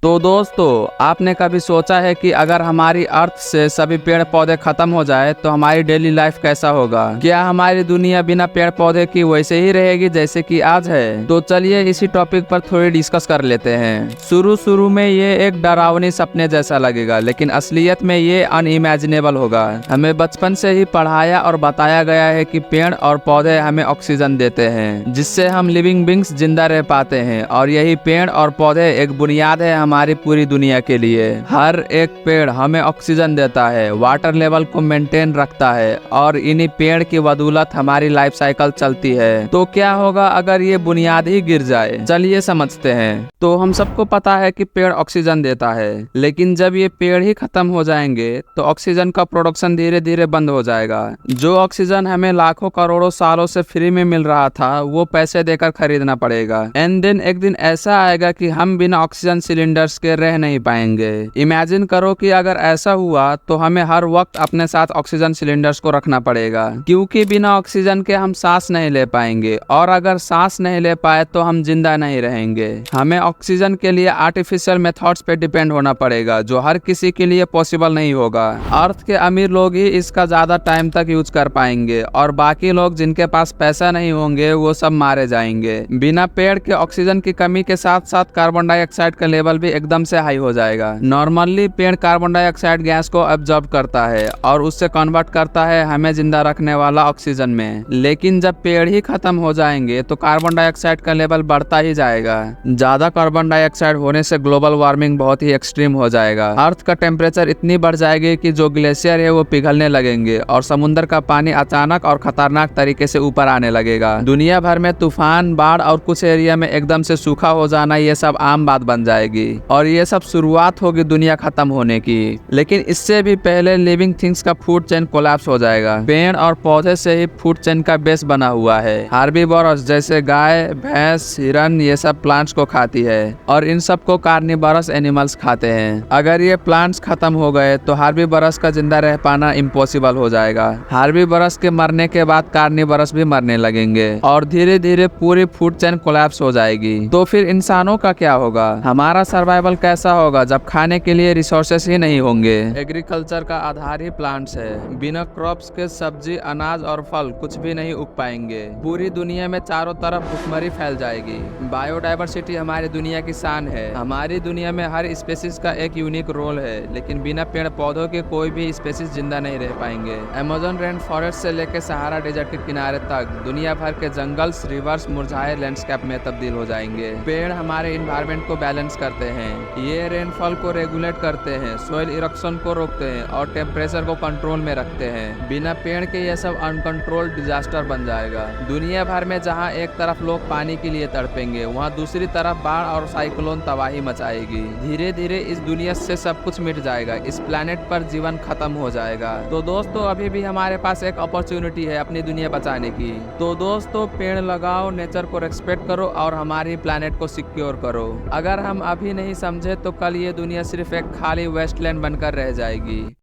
तो दोस्तों, आपने कभी सोचा है कि अगर हमारी अर्थ से सभी पेड़ पौधे खत्म हो जाए तो हमारी डेली लाइफ कैसा होगा? क्या हमारी दुनिया बिना पेड़ पौधे की वैसे ही रहेगी जैसे कि आज है? तो चलिए इसी टॉपिक पर थोड़ी डिस्कस कर लेते हैं। शुरू में ये एक डरावनी सपने जैसा लगेगा, लेकिन असलियत में ये अनइमेजिनेबल होगा। हमें बचपन से ही पढ़ाया और बताया गया है कि पेड़ और पौधे हमें ऑक्सीजन देते हैं, जिससे हम लिविंग बींग्स जिंदा रह पाते हैं, और यही पेड़ और पौधे एक बुनियाद है हमारी पूरी दुनिया के लिए। हर एक पेड़ हमें ऑक्सीजन देता है, वाटर लेवल को मेंटेन रखता है, और इन्हीं पेड़ की बदौलत हमारी लाइफ साइकिल चलती है। तो क्या होगा अगर ये बुनियाद ही गिर जाए? चलिए समझते हैं। तो हम सबको पता है कि पेड़ ऑक्सीजन देता है, लेकिन जब ये पेड़ ही खत्म हो जाएंगे तो ऑक्सीजन का प्रोडक्शन धीरे धीरे बंद हो जाएगा। जो ऑक्सीजन हमें लाखों करोड़ों सालों से फ्री में मिल रहा था, वो पैसे देकर खरीदना पड़ेगा। एंड देन एक दिन ऐसा आएगा कि हम बिना ऑक्सीजन सिलेंडर्स के रह नहीं पाएंगे। इमेजिन करो कि अगर ऐसा हुआ तो हमें हर वक्त अपने साथ ऑक्सीजन सिलेंडर्स को रखना पड़ेगा, क्योंकि बिना ऑक्सीजन के हम सांस नहीं ले पाएंगे, और अगर सांस नहीं ले पाए तो हम जिंदा नहीं रहेंगे। हमें ऑक्सीजन के लिए आर्टिफिशियल मेथड्स पे डिपेंड होना पड़ेगा, जो हर किसी के लिए पॉसिबल नहीं होगा। अर्थ के अमीर लोग ही इसका ज्यादा टाइम तक यूज कर पाएंगे, और बाकी लोग जिनके पास पैसा नहीं होंगे वो सब मारे जाएंगे। बिना पेड़ के ऑक्सीजन की कमी के साथ साथ कार्बन डाइऑक्साइड का लेवल भी एकदम से हाई हो जाएगा। नॉर्मली पेड़ कार्बन डाइऑक्साइड गैस को एब्जॉर्ब करता है और उससे कन्वर्ट करता है हमें जिंदा रखने वाला ऑक्सीजन में। लेकिन जब पेड़ ही खत्म हो जाएंगे तो कार्बन डाइऑक्साइड का लेवल बढ़ता ही जाएगा। ज्यादा कार्बन डाइऑक्साइड होने से ग्लोबल वार्मिंग बहुत ही एक्सट्रीम हो जाएगा। अर्थ का टेम्परेचर इतनी बढ़ जाएगी कि जो ग्लेशियर है वो पिघलने लगेंगे, और समुद्र का पानी अचानक और खतरनाक तरीके से ऊपर आने लगेगा। दुनिया भर में तूफान, बाढ़ और कुछ एरिया में एकदम से सूखा हो जाना, ये सब आम बात बन जाएगी, और ये सब शुरुआत होगी दुनिया खत्म होने की। लेकिन इससे भी पहले लिविंग थिंग्स का फूड चेन कोलैप्स हो जाएगा। पेड़ और पौधे से ही फूड चेन का बेस बना हुआ है। हार्बीवोरस जैसे गाय, भैंस, हिरन, ये सब प्लांट्स को खाती है, और इन सब को कार्निवोरस एनिमल्स खाते हैं। अगर ये प्लांट्स खत्म हो गए तो हार्बीवोरस का जिंदा रह पाना इम्पॉसिबल हो जाएगा। हार्बीवोरस के मरने के बाद कार्निवोरस भी मरने लगेंगे, और धीरे धीरे पूरी फूड चेन कोलैप्स हो जाएगी। तो फिर इंसानों का क्या होगा? हमारा सर्वाइवल कैसा होगा जब खाने के लिए रिसोर्सेस ही नहीं होंगे? एग्रीकल्चर का आधार ही प्लांट्स है। बिना क्रॉप्स के सब्जी, अनाज और फल कुछ भी नहीं उग पाएंगे। पूरी दुनिया में चारों तरफ भुखमरी फैल जाएगी। बायोडाइवर्सिटी हमारी दुनिया की शान है। हमारी दुनिया में हर स्पेसीज का एक यूनिक रोल है, लेकिन बिना पेड़ पौधों के कोई भी स्पेसीज जिंदा नहीं रह पाएंगे। अमेज़न रेन फॉरेस्ट से लेकर सहारा डेजर्ट के किनारे तक दुनिया भर के जंगल्स, रिवर्स मुरझाए लैंडस्केप में तब्दील हो जाएंगे। पेड़ हमारे इन्वायरमेंट को बैलेंस करते हैं। ये रेनफॉल को रेगुलेट करते हैं, सॉइल इरोक्शन को रोकते हैं, और टेम्परेचर को कंट्रोल में रखते हैं। बिना पेड़ के ये सब अनकंट्रोल्ड डिजास्टर बन जाएगा। दुनिया भर में जहाँ एक तरफ लोग पानी के लिए तड़पेंगे, वहाँ दूसरी तरफ बाढ़ और साइक्लोन तबाही मचाएगी। धीरे धीरे इस दुनिया से सब कुछ मिट जाएगा। इस प्लेनेट पर जीवन खत्म हो जाएगा। तो दोस्तों, अभी भी हमारे पास एक अपॉर्चुनिटी है अपनी दुनिया बचाने की। तो दोस्तों, पेड़ लगाओ, नेचर को रेस्पेक्ट करो, और हमारी प्लेनेट को सिक्योर करो। अगर हम अभी नहीं समझे तो कल ये दुनिया सिर्फ एक खाली वेस्टलैंड बनकर रह जाएगी।